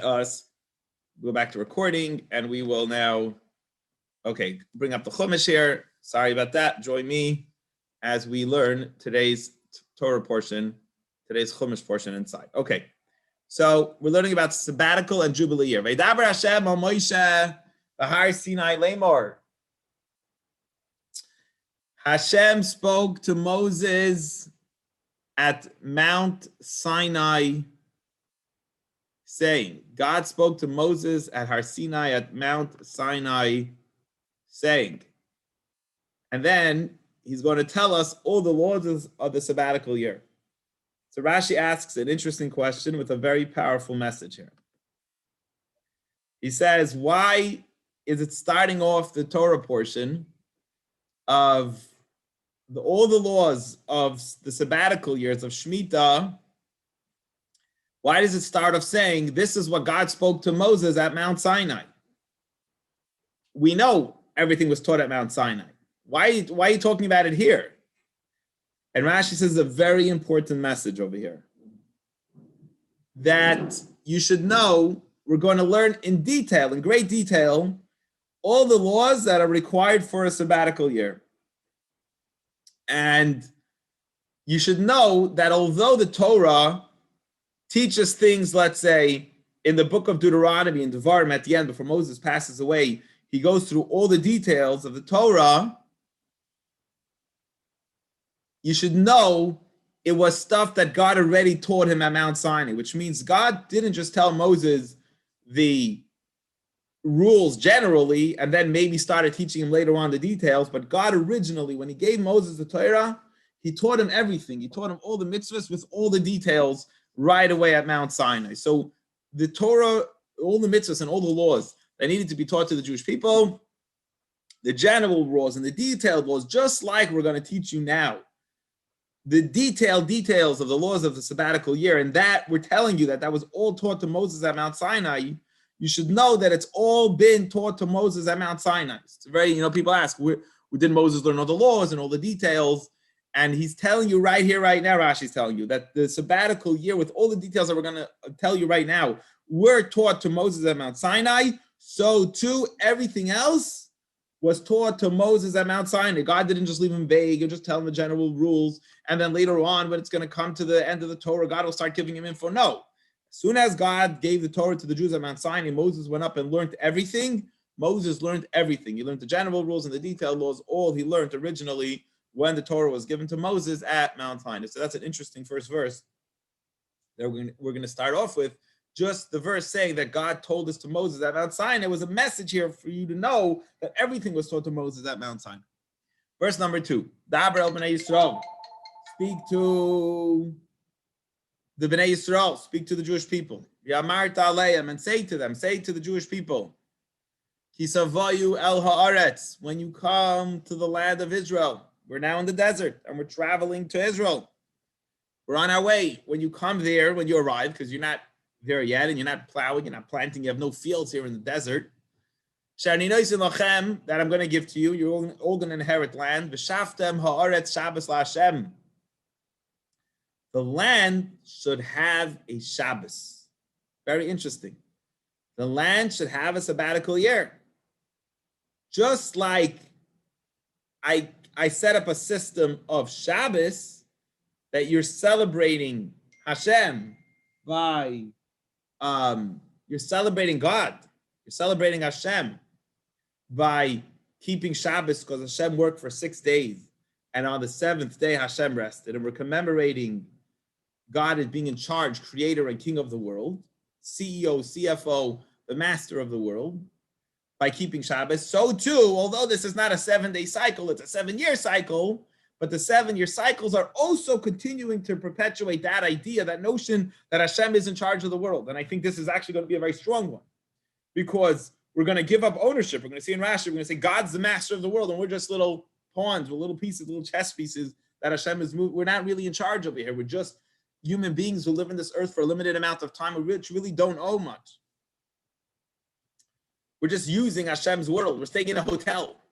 us go back to recording, and we will now, bring up the Chumash here. Sorry about that. Join me as we learn today's Torah portion, today's Chumash portion inside. Okay, so we're learning about sabbatical and Jubilee Year. V'daber Hashem al Moshe b'har Sinai lemor. Hashem spoke to Moses at Mount Sinai, saying, God spoke to Moses at Har Sinai at Mount Sinai, saying, and then he's going to tell us all the laws of the sabbatical year. So Rashi asks an interesting question with a very powerful message here. He says, why is it starting off the Torah portion of all the laws of the sabbatical years of Shemitah? Why does it start off saying, this is what God spoke to Moses at Mount Sinai? We know everything was taught at Mount Sinai. Why are you talking about it here? And Rashi says a very important message over here. That you should know, we're going to learn in detail, in great detail, all the laws that are required for a sabbatical year. And you should know that although the Torah teaches things, let's say, in the book of Deuteronomy and Devarim at the end, before Moses passes away, he goes through all the details of the Torah. You should know it was stuff that God already taught him at Mount Sinai, which means God didn't just tell Moses the rules generally, and then maybe started teaching him later on the details, but God originally, when he gave Moses the Torah, he taught him everything. He taught him all the mitzvahs with all the details right away at Mount Sinai. So the Torah, all the mitzvahs and all the laws that needed to be taught to the Jewish people, the general laws and the detailed laws, just like we're going to teach you now, the detailed details of the laws of the sabbatical year, and that we're telling you that was all taught to Moses at Mount Sinai. You should know that it's all been taught to Moses at Mount Sinai. It's very, people ask, where did Moses learn all the laws and all the details? And he's telling you right here, right now, Rashi's telling you that the sabbatical year, with all the details that we're going to tell you right now, were taught to Moses at Mount Sinai. So too, everything else was taught to Moses at Mount Sinai. God didn't just leave him vague and just tell him the general rules. And then later on, when it's going to come to the end of the Torah, God will start giving him info. No. As soon as God gave the Torah to the Jews at Mount Sinai, Moses went up and learned everything. Moses learned everything. He learned the general rules and the detailed laws, all he learned originally when the Torah was given to Moses at Mount Sinai. So that's an interesting first verse that we're going to start off with. Just the verse saying that God told this to Moses at Mount Sinai. It was a message here for you to know that everything was taught to Moses at Mount Sinai. Verse number 2. Daber el b'nei Yisrael. Speak to the Bnei Yisrael, speak to the Jewish people. Yamarta aleim, and say to them, say to the Jewish people, Kisavayu el haaretz, when you come to the land of Israel. We're now in the desert, and we're traveling to Israel. We're on our way. When you come there, when you arrive, because you're not there yet, and you're not plowing, you're not planting, you have no fields here in the desert. That I'm going to give to you, you're all going to inherit land. V'shaftem haaretz Shabbos la'Hashem. The land should have a Shabbos. Very interesting. The land should have a sabbatical year. Just like I set up a system of Shabbos that you're celebrating Hashem by, you're celebrating God. You're celebrating Hashem by keeping Shabbos because Hashem worked for 6 days. And on the 7th day, Hashem rested. And we're commemorating God as being in charge, creator and king of the world, CEO, CFO, the master of the world, by keeping Shabbos. So too, although this is not a 7-day cycle, it's a 7-year cycle, but the 7-year cycles are also continuing to perpetuate that idea, that notion that Hashem is in charge of the world. And I think this is actually going to be a very strong one, because we're going to give up ownership. We're going to see in Rashi, we're going to say God's the master of the world, and we're just little pawns, we're little pieces, little chess pieces that Hashem is moving. We're not really in charge over here. We're just human beings who live in this earth for a limited amount of time, which really don't owe much. We're just using Hashem's world. We're staying in a hotel.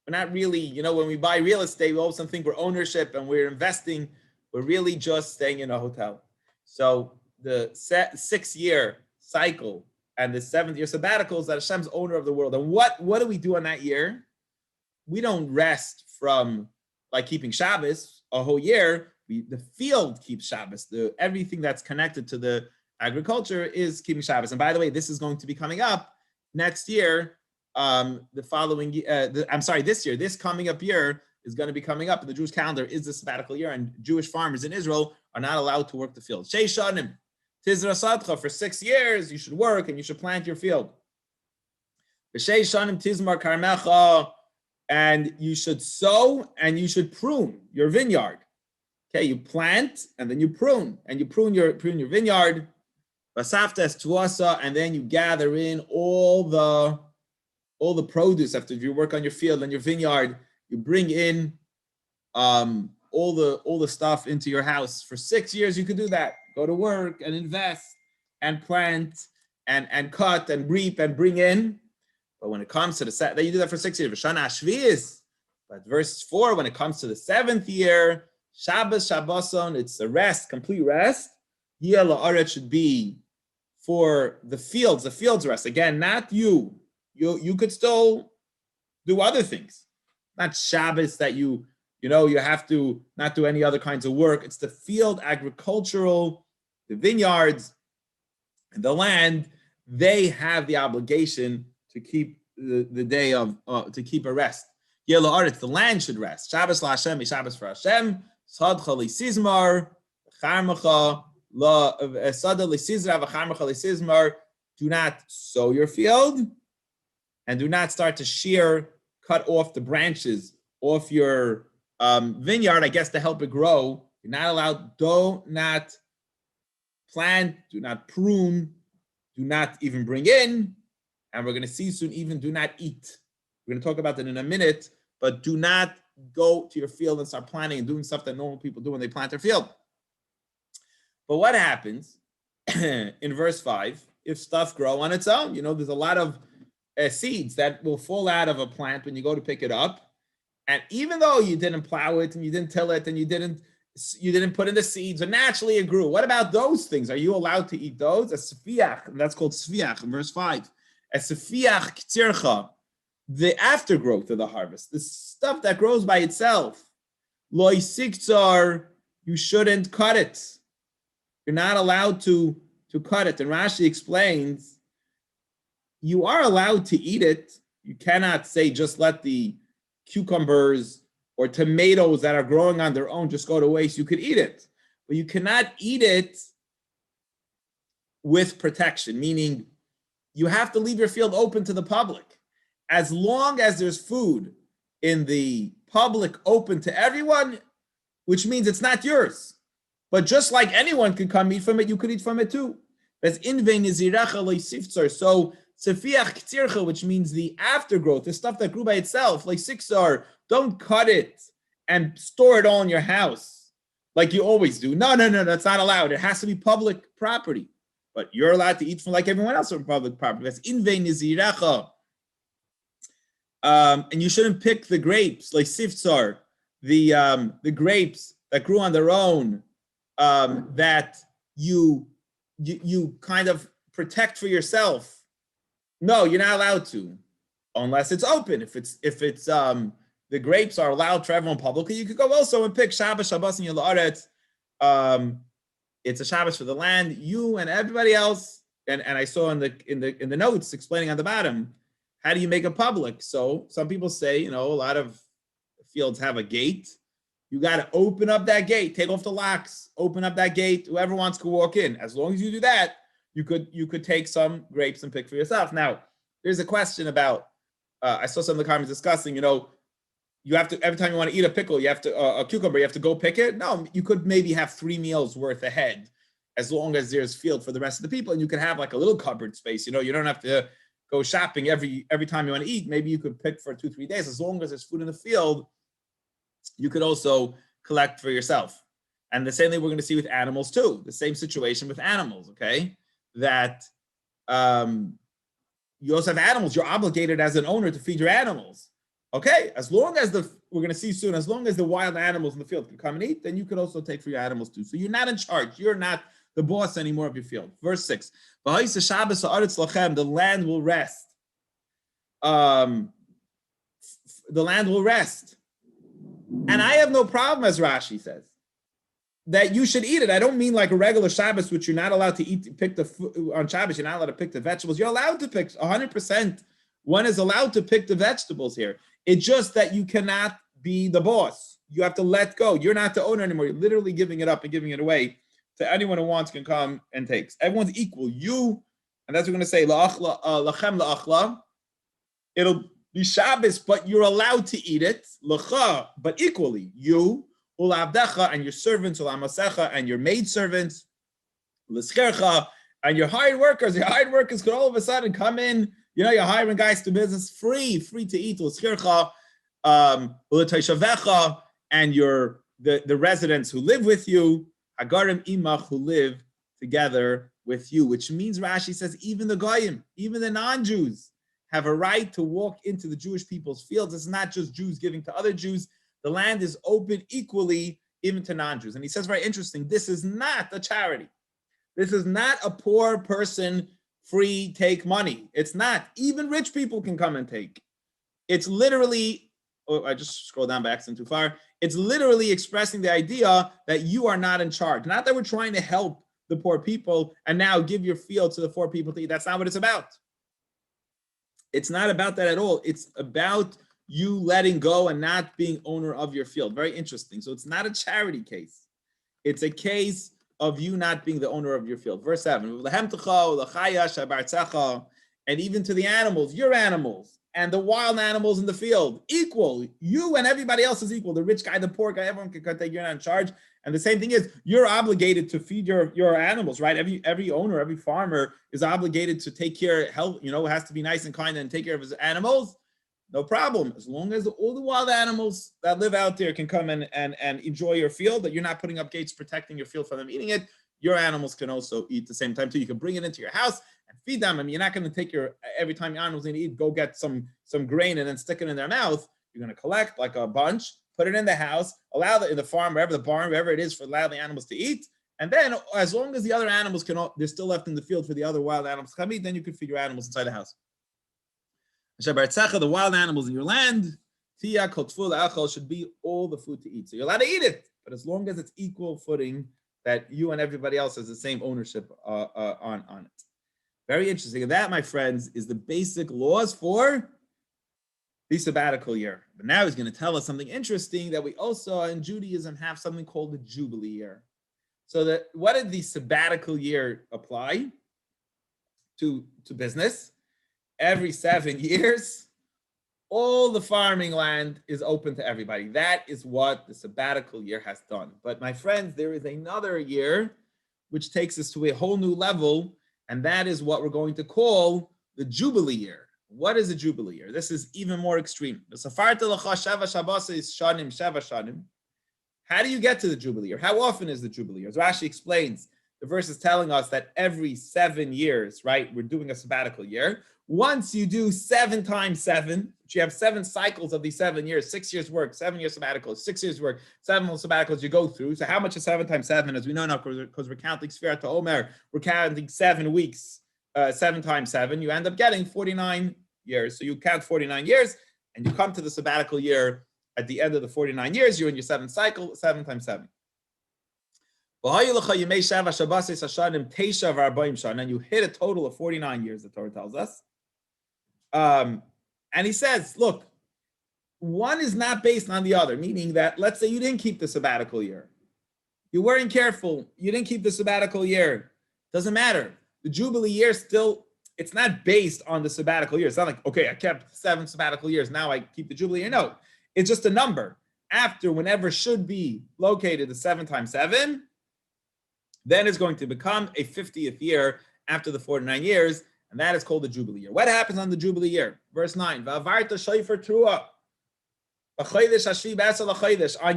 We're not really, when we buy real estate, we all of a sudden think we're ownership and we're investing. We're really just staying in a hotel. So the 6-year cycle and the 7th year sabbatical is that Hashem's owner of the world. And what do we do on that year? We don't rest from like keeping Shabbos a whole year. The field keeps Shabbos. Everything that's connected to the agriculture is keeping Shabbos. And by the way, this is going to be coming up next year. This year, this coming up year is going to be coming up in the Jewish calendar is the sabbatical year, and Jewish farmers in Israel are not allowed to work the field. Sheishanim tizra sadcha, for 6 years you should work and you should plant your field. Sheishanim tizmar karmecha, and you should sow and you should prune your vineyard. Okay, you plant and then you prune, and you prune your vineyard. Vasaftas tuasa, and then you gather in all the produce after you work on your field and your vineyard. You bring in all the stuff into your house. For 6 years, you could do that. Go to work and invest and plant and cut and reap and bring in. But when it comes to the you do that for 6 years. V'shana Shvi'is. But verse 4, when it comes to the 7th year, Shabbos Shabboson, it's a rest, complete rest. Yeh la'aretz should be for the fields rest. Again, not you. You could still do other things. Not Shabbos that you have to not do any other kinds of work. It's the field, agricultural, the vineyards, and the land. They have the obligation to keep the day of to keep a rest. Yellow aretz, the land should rest. Shabbos la Hashem, Shabbos for Hashem. Sadcha li sizmar, charmecha la sada li sizra v'charmecha li sizmar. Do not sow your field, and do not start to cut off the branches off your vineyard, I guess, to help it grow. You're not allowed, do not plant, do not prune, do not even bring in, and we're going to see soon, even do not eat. We're going to talk about that in a minute, but do not go to your field and start planting and doing stuff that normal people do when they plant their field. But what happens in verse 5 if stuff grow on its own? There's a lot of seeds that will fall out of a plant when you go to pick it up, and even though you didn't plow it and you didn't till it and you didn't put in the seeds, and naturally it grew. What about those things? Are you allowed to eat those? A sefiach, and that's called sefiach in verse 5. A sefiach k'tzircha, the aftergrowth of the harvest, the stuff that grows by itself. Loi siktzar, you shouldn't cut it. You're not allowed to cut it. And Rashi explains, you are allowed to eat it. You cannot say just let the cucumbers or tomatoes that are growing on their own just go to waste. You could eat it, but you cannot eat it with protection, meaning you have to leave your field open to the public. As long as there's food in the public open to everyone, which means it's not yours. But just like anyone could come eat from it, you could eat from it too. As invein nizirecha leisiftzar. So sefiach k'tzircha, which means the aftergrowth, the stuff that grew by itself, like siksar, don't cut it and store it all in your house like you always do. No, that's not allowed. It has to be public property. But you're allowed to eat from like everyone else from public property. That's invein nizirecha. And you shouldn't pick the grapes, like siftzar, the grapes that grew on their own, that you kind of protect for yourself. No, you're not allowed to, unless it's open. If it's the grapes are allowed for everyone publicly, you could go also and pick Shabbos and Yelaretz. It's a Shabbos for the land. You and everybody else, and I saw in the notes explaining on the bottom, how do you make it public? So some people say, a lot of fields have a gate. You got to open up that gate, take off the locks, open up that gate. Whoever wants to walk in. As long as you do that, you could take some grapes and pick for yourself. Now, there's a question about. I saw some of the comments discussing. You have to, every time you want to eat a pickle, you have to a cucumber, you have to go pick it. No, you could maybe have 3 meals worth ahead, as long as there's field for the rest of the people, and you could have like a little cupboard space. You don't have to go shopping every time you want to eat. Maybe you could pick for 2-3 days. As long as there's food in the field, you could also collect for yourself. And the same thing we're going to see with animals too. The same situation with animals, okay? That you also have animals. You're obligated as an owner to feed your animals. Okay, as long as we're going to see soon, as long as the wild animals in the field can come and eat, then you could also take for your animals too. So you're not in charge. You're not the boss anymore of your field. Verse 6. The land will rest. The land will rest. And I have no problem, as Rashi says, that you should eat it. I don't mean like a regular Shabbos, which you're not allowed to eat, pick the food on Shabbos. You're not allowed to pick the vegetables. You're allowed to pick 100%. One is allowed to pick the vegetables here. It's just that you cannot be the boss. You have to let go. You're not the owner anymore. You're literally giving it up and giving it away to anyone who wants can come and takes. Everyone's equal. You, and that's what we're going to say, lachem la'achla. It'll be Shabbos, but you're allowed to eat it. L'cha, but equally. You, ul'abdecha, and your servants, ul'amasecha, and your maidservants, l'schercha, and your hired workers. Your hired workers could all of a sudden come in. You know, you're hiring guys to business free to eat. L'schercha, l'taishavecha, and the residents who live with you, hagarim imach, who live together with you. Which means, Rashi says, even the goyim, even the non-Jews, have a right to walk into the Jewish people's fields. It's not just Jews giving to other Jews. The land is open equally even to non-Jews. And he says, very interesting, this is not a charity. This is not a poor person free take money. It's not. Even rich people can come and take. It's literally, I just scrolled down by accident too far. It's literally expressing the idea that you are not in charge. Not that we're trying to help the poor people and now give your field to the poor people to eat. That's not what it's about. It's not about that at all. It's about you letting go and not being owner of your field. Very interesting. So it's not a charity case. It's a case of you not being the owner of your field. Verse 7. And even to the animals, your animals, and the wild animals in the field, equal. You and everybody else is equal. The rich guy, the poor guy, everyone can take. You're not in charge. And the same thing is, you're obligated to feed your animals, right? Every owner, every farmer is obligated to take care, help, has to be nice and kind and take care of his animals. No problem. As long as all the wild animals that live out there can come and enjoy your field, that you're not putting up gates protecting your field from them eating it, your animals can also eat at the same time too. You can bring it into your house and feed them. I mean, you're not going to take every time your animals need to eat, go get some grain and then stick it in their mouth. You're going to collect like a bunch, put it in the house, allow it in the farm, wherever the barn, wherever it is, for allow the animals to eat. And then as long as the other animals they're still left in the field for the other wild animals to come eat, then you can feed your animals inside the house. The wild animals in your land, should be all the food to eat. So you're allowed to eat it, but as long as it's equal footing, that you and everybody else has the same ownership on it. Very interesting. And that, my friends, is the basic laws for the sabbatical year. But now he's going to tell us something interesting, that we also in Judaism have something called the Jubilee Year. So what did the sabbatical year apply to business? Every 7 years, all the farming land is open to everybody. That is what the sabbatical year has done. But my friends, there is another year which takes us to a whole new level, and that is what we're going to call the Jubilee Year. What is a Jubilee Year? This is even more extreme. How do you get to the Jubilee Year? How often is the Jubilee Year? As Rashi explains, the verse is telling us that every 7 years, right, we're doing a sabbatical year. Once you do 7 times 7, which you have 7 cycles of these 7 years, 6 years work, 7 years sabbaticals, 6 years work, 7 sabbaticals you go through. So how much is 7 times 7? As we know now, because we're counting Sfirat to Omer, we're counting 7 weeks, 7 times 7, you end up getting 49 years. So you count 49 years, and you come to the sabbatical year at the end of the 49 years, you're in your 7th cycle, 7 times 7. And then you hit a total of 49 years, the Torah tells us. And he says, look, one is not based on the other, meaning that, let's say you didn't keep the sabbatical year. You weren't careful. You didn't keep the sabbatical year. Doesn't matter. The Jubilee year still, it's not based on the sabbatical year. It's not like, okay, I kept 7 sabbatical years, now I keep the Jubilee year. No, it's just a number. After whenever should be located the 7 times 7, then it's going to become a 50th year after the 49 years, and that is called the Jubilee Year. What happens on the Jubilee Year? Verse 9, on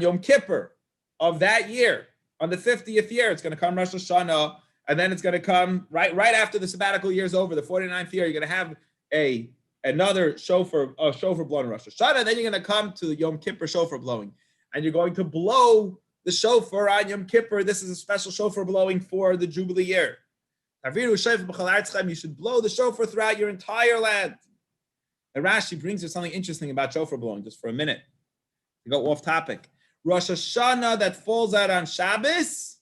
Yom Kippur of that year, on the 50th year, it's going to come Rosh Hashanah, and then it's going to come right after the sabbatical year is over, the 49th year, you're going to have another shofar blowing Rosh Hashanah, then you're going to come to the Yom Kippur shofar blowing, and you're going to blow the shofar on Yom Kippur. This is a special shofar blowing for the Jubilee year. You should blow the shofar throughout your entire land. And Rashi brings us something interesting about shofar blowing, just for a minute. To go off topic. Rosh Hashanah that falls out on Shabbos,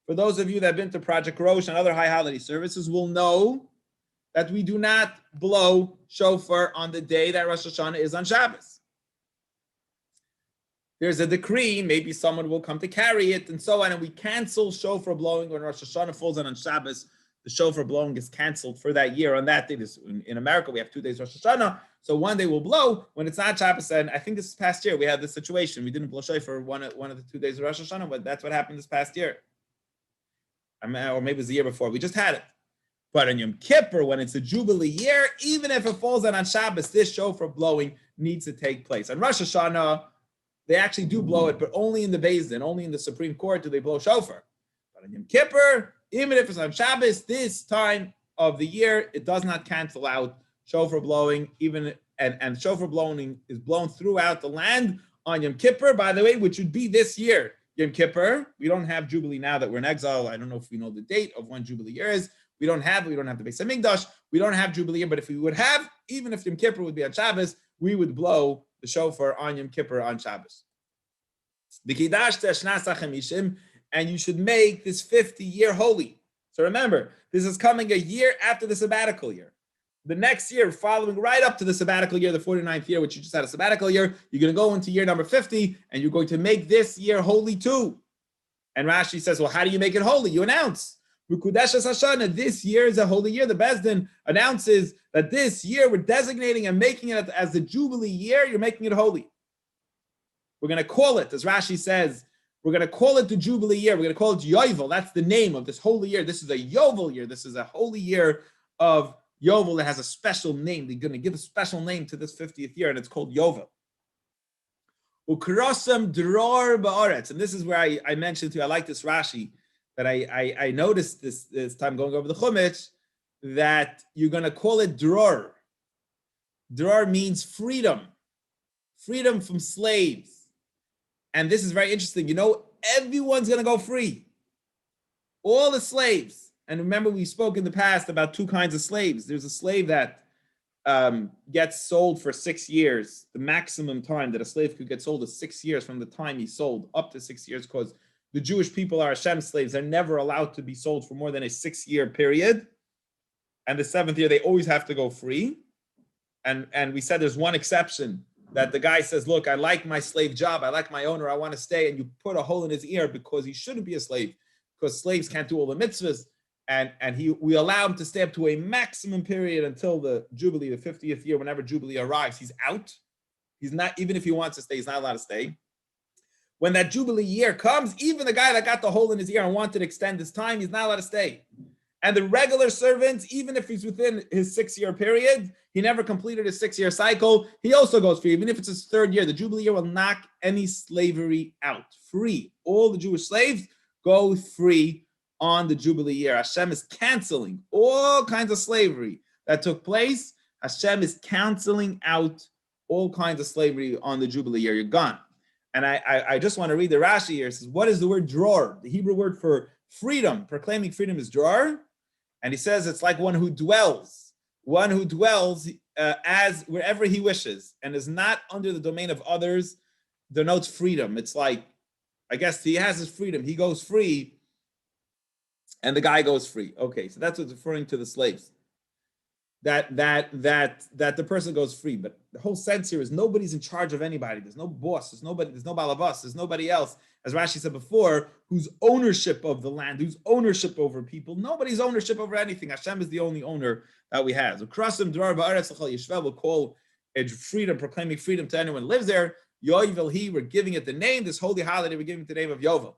for those of you that have been to Project Rosh and other high holiday services, will know that we do not blow shofar on the day that Rosh Hashanah is on Shabbos. There's a decree, maybe someone will come to carry it, and so on, and we cancel shofar blowing when Rosh Hashanah falls out on Shabbos. The shofar blowing is canceled for that year on that day. In America, we have 2 days Rosh Hashanah, so one day we'll blow when it's not Shabbos. And I think this past year we had this situation. We didn't blow shofar one of the 2 days of Rosh Hashanah, but that's what happened this past year. Or maybe it was the year before. We just had it. But on Yom Kippur, when it's a Jubilee year, even if it falls out on Shabbos, this shofar blowing needs to take place. On Rosh Hashanah, they actually do blow it, but only in the Beis Din, only in the Supreme Court do they blow shofar. But on Yom Kippur, even if it's on Shabbos, this time of the year, it does not cancel out shofar blowing, and shofar blowing is blown throughout the land on Yom Kippur, by the way, which would be this year. Yom Kippur, we don't have Jubilee now that we're in exile. I don't know if we know the date of when Jubilee year is. We don't have the Beis Hamikdash. We don't have Jubilee year, but if we would have, even if Yom Kippur would be on Shabbos, we would blow the shofar on Yom Kippur on Shabbos. And you should make this 50 year holy. So remember, this is coming a year after the sabbatical year. The next year, following right up to the sabbatical year, the 49th year, which you just had a sabbatical year, you're going to go into year number 50, and you're going to make this year holy too. And Rashi says, well, how do you make it holy? You announce, this year is a holy year. The Beis Din announces that this year we're designating and making it as the Jubilee year. You're making it holy. We're going to call it, as Rashi says, we're going to call it the Jubilee year. We're going to call it Yovel. That's the name of this holy year. This is a Yovel year. This is a holy year of Yovel that has a special name. They're going to give a special name to this 50th year, and it's called Yovel. Ukrosam dror ba'aretz. And this is where I mentioned to you, I like this Rashi, that I noticed this time going over the Chumash, that you're going to call it dror. Dror means freedom. Freedom from slaves. And this is very interesting. You know, everyone's going to go free. All the slaves. And remember, we spoke in the past about two kinds of slaves. There's a slave that gets sold for 6 years. The maximum time that a slave could get sold is 6 years from the time he's sold, up to 6 years, because the Jewish people are Hashem's slaves. They're never allowed to be sold for more than a 6-year period. And the 7th year, they always have to go free. And we said there's one exception, that the guy says, look, I like my slave job. I like my owner. I want to stay. And you put a hole in his ear because he shouldn't be a slave, because slaves can't do all the mitzvahs. And we allow him to stay up to a maximum period until the Jubilee, the 50th year. Whenever Jubilee arrives, he's out. He's not, even if he wants to stay, he's not allowed to stay. When that Jubilee year comes, even the guy that got the hole in his ear and wanted to extend his time, he's not allowed to stay. And the regular servants, even if he's within his 6-year period, he never completed his 6-year cycle, he also goes free. Even if it's his 3rd year, the Jubilee year will knock any slavery out. Free. All the Jewish slaves go free on the Jubilee year. Hashem is canceling all kinds of slavery that took place. Hashem is canceling out all kinds of slavery on the Jubilee year. You're gone. And I just want to read the Rashi here. It says, what is the word dror? The Hebrew word for freedom, proclaiming freedom, is dror. And he says it's like one who dwells as wherever he wishes and is not under the domain of others, denotes freedom. It's like, I guess he has his freedom. He goes free and the guy goes free. Okay, so that's what's referring to the slaves. That the person goes free. But the whole sense here is nobody's in charge of anybody. There's no boss. There's no balabas. There's nobody else, as Rashi said before, whose ownership of the land, whose ownership over people. Nobody's ownership over anything. Hashem is the only owner that we have. We'll call it freedom, proclaiming freedom to anyone who lives there. Yovel, we're giving it the name, this holy holiday, we're giving it the name of Yovel.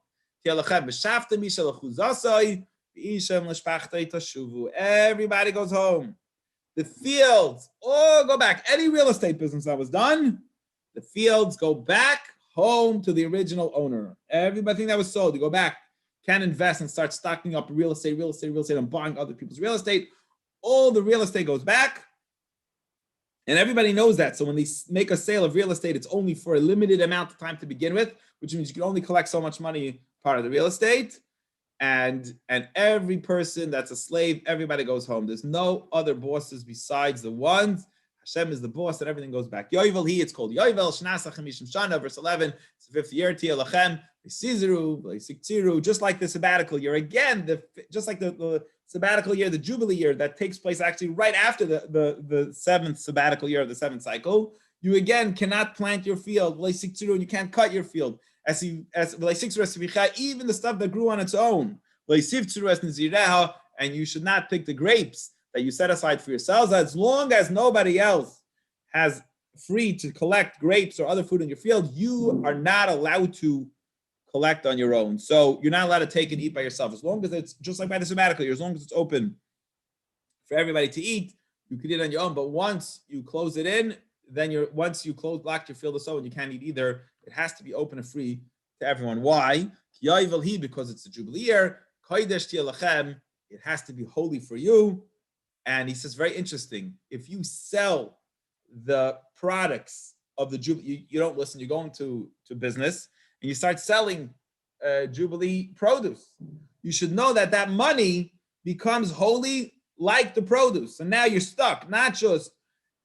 Everybody goes home. The fields all go back. Any real estate business that was done, the fields go back home to the original owner. Everything that was sold, you go back, can invest and start stocking up real estate, and buying other people's real estate. All the real estate goes back. And everybody knows that. So when they make a sale of real estate, it's only for a limited amount of time to begin with, which means you can only collect so much money part of the real estate. And every person that's a slave, everybody goes home. There's no other bosses besides the ones. Hashem is the boss, and everything goes back. Yovel it's called Yovel, Shnasa Chamishim Shana, verse 11. It's the 5th year, Tia Lachem, just like the sabbatical year. Again, just like the sabbatical year, the Jubilee year, that takes place actually right after the 7th sabbatical year of the 7th cycle. You again cannot plant your field, and you can't cut your field. Even the stuff that grew on its own. And you should not pick the grapes that you set aside for yourselves, as long as nobody else has free to collect grapes or other food in your field. You are not allowed to collect on your own. So you're not allowed to take and eat by yourself. As long as it's just like by the sabbatical year, as long as it's open for everybody to eat, you can eat on your own. But once you close it in, then once you block your field or so, and you can't eat either, it has to be open and free to everyone. Why? Because it's the Jubilee year. It has to be holy for you. And he says, very interesting. If you sell the products of the Jubilee, you don't listen, you're going to business, and you start selling Jubilee produce, you should know that money becomes holy like the produce. And now you're stuck. Not just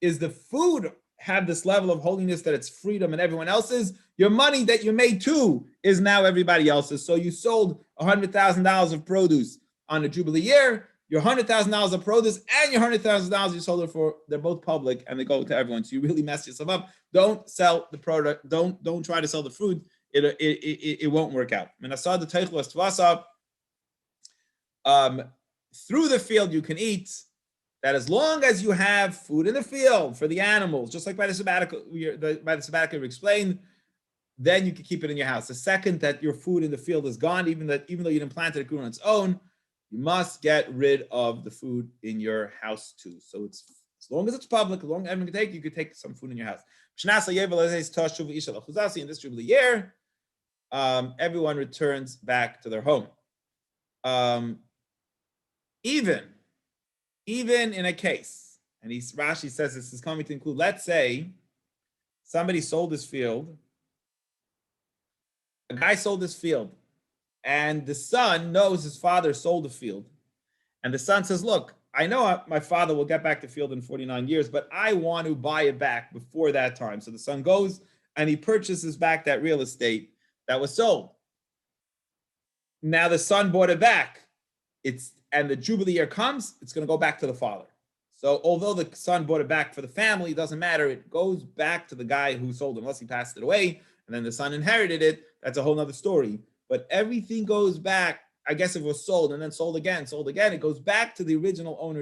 is the food have this level of holiness that it's freedom and everyone else's, your money that you made too is now everybody else's. So you sold $100,000 of produce on the Jubilee year, your $100,000 of produce and your $100,000 you sold it for, they're both public and they go to everyone. So you really mess yourself up. Don't sell the product. Don't try to sell the food. It won't work out. Through the field you can eat. That as long as you have food in the field for the animals, just like by the sabbatical we explained, then you can keep it in your house. The second that your food in the field is gone, even though you didn't plant it, it grew on its own, you must get rid of the food in your house too. So it's as long as it's public, as long as everyone can take, you could take some food in your house. In this Jubilee year, everyone returns back to their home. Even in a case, and Rashi says this is coming to include, let's say somebody sold this field, a guy sold this field, and the son knows his father sold the field. And the son says, look, I know my father will get back the field in 49 years, but I want to buy it back before that time. So the son goes and he purchases back that real estate that was sold. Now the son bought it back. And the Jubilee year comes, it's going to go back to the father. So although the son bought it back for the family, it doesn't matter. It goes back to the guy who sold it, unless he passed it away, and then the son inherited it. That's a whole other story. But everything goes back. I guess if it was sold and then sold again, it goes back to the original owner.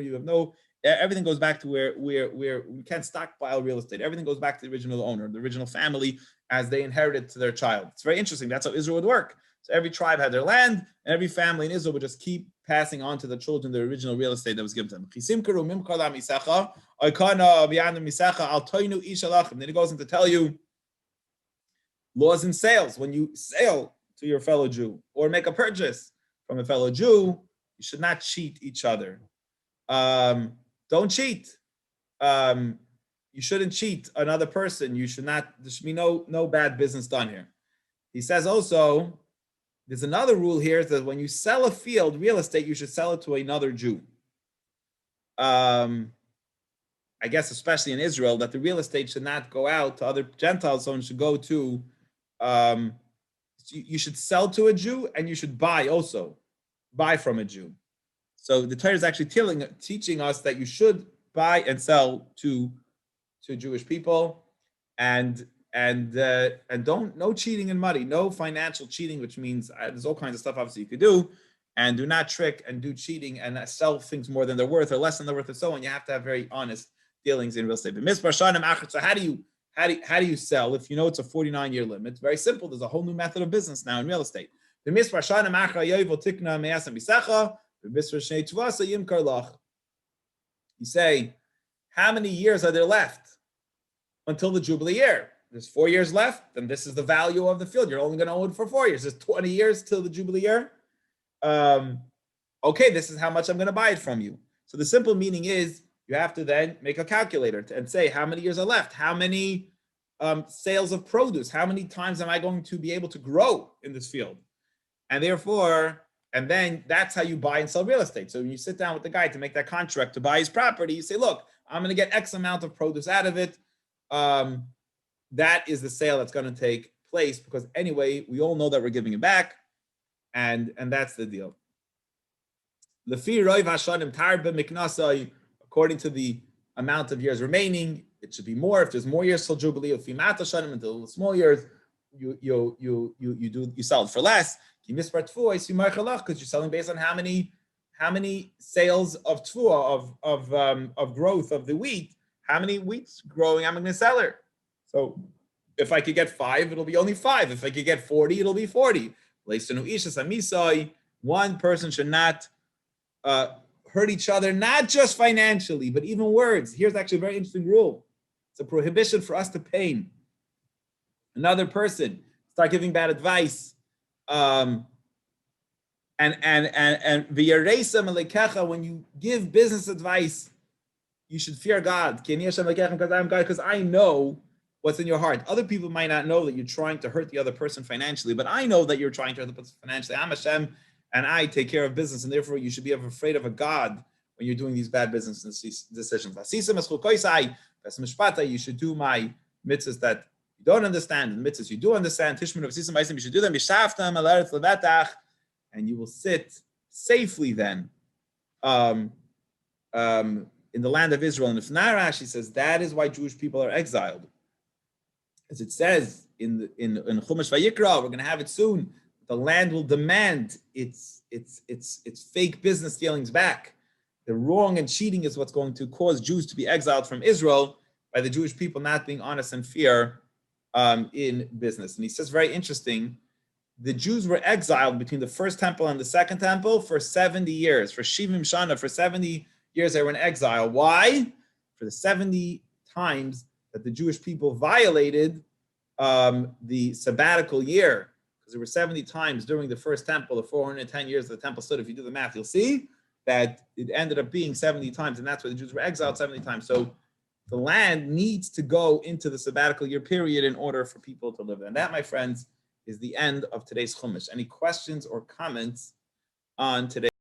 Everything goes back to where we can't stockpile real estate. Everything goes back to the original owner, the original family, as they inherited to their child. It's very interesting. That's how Israel would work. So every tribe had their land, and every family in Israel would just keep passing on to the children the original real estate that was given to them. Then it goes on to tell you laws and sales. When you sell to your fellow Jew or make a purchase from a fellow Jew, you should not cheat each other. Don't cheat. You shouldn't cheat another person. There should be no bad business done here. He says also, there's another rule here that when you sell a field, real estate, you should sell it to another Jew. I guess especially in Israel, that the real estate should not go out to other Gentiles, so it should go to, you should sell to a Jew and you should buy from a Jew. So the Torah is actually teaching us that you should buy and sell to Jewish people, and no cheating and money, no financial cheating, which means there's all kinds of stuff obviously you could do, and do not trick and do cheating and sell things more than they're worth or less than they're worth, and so on. You have to have very honest dealings in real estate. So how do you sell if you know it's a 49-year limit? It's very simple. There's a whole new method of business now in real estate. You say, how many years are there left until the Jubilee year? There's 4 years left, then this is the value of the field. You're only going to own it for 4 years. There's 20 years till the Jubilee year. Okay, this is how much I'm going to buy it from you. So the simple meaning is, you have to then make a calculator and say how many years are left, how many sales of produce, how many times am I going to be able to grow in this field? And therefore, and then that's how you buy and sell real estate. So when you sit down with the guy to make that contract to buy his property, you say, look, I'm going to get X amount of produce out of it. That is the sale that's going to take place, because anyway, we all know that we're giving it back, and that's the deal. According to the amount of years remaining, it should be more. If there's more years till Jubilee, until small years, you sell it for less. Because you're selling based on how many sales of tfuah of growth of the wheat, how many wheats growing I'm going to sell it. So if I could get 5, it'll be only 5. If I could get 40, it'll be 40. One person should not hurt each other, not just financially, but even words. Here's actually a very interesting rule. It's a prohibition for us to pain another person, start giving bad advice. And when you give business advice, you should fear God. Because I know what's in your heart. Other people might not know that you're trying to hurt the other person financially, but I know that you're trying to hurt the person financially. I'm Hashem, and I take care of business, and therefore you should be afraid of a God when you're doing these bad business decisions. You should do my mitzvahs that you don't understand, and mitzvahs you do understand. You should do them. And you will sit safely then in the land of Israel. And if Narashi says that is why Jewish people are exiled, as it says in Chumash Vayikra, we're going to have it soon. The land will demand its fake business dealings back. The wrong and cheating is what's going to cause Jews to be exiled from Israel by the Jewish people not being honest and fair in business. And he says, very interesting, the Jews were exiled between the first temple and the second temple for 70 years. For Shivim Shana, for 70 years they were in exile. Why? For the 70 times that the Jewish people violated the sabbatical year. Because there were 70 times during the first temple, the 410 years the temple stood. If you do the math, you'll see that it ended up being 70 times, and that's why the Jews were exiled 70 times. So the land needs to go into the sabbatical year period in order for people to live there. And that, my friends, is the end of today's Chumash. Any questions or comments on today's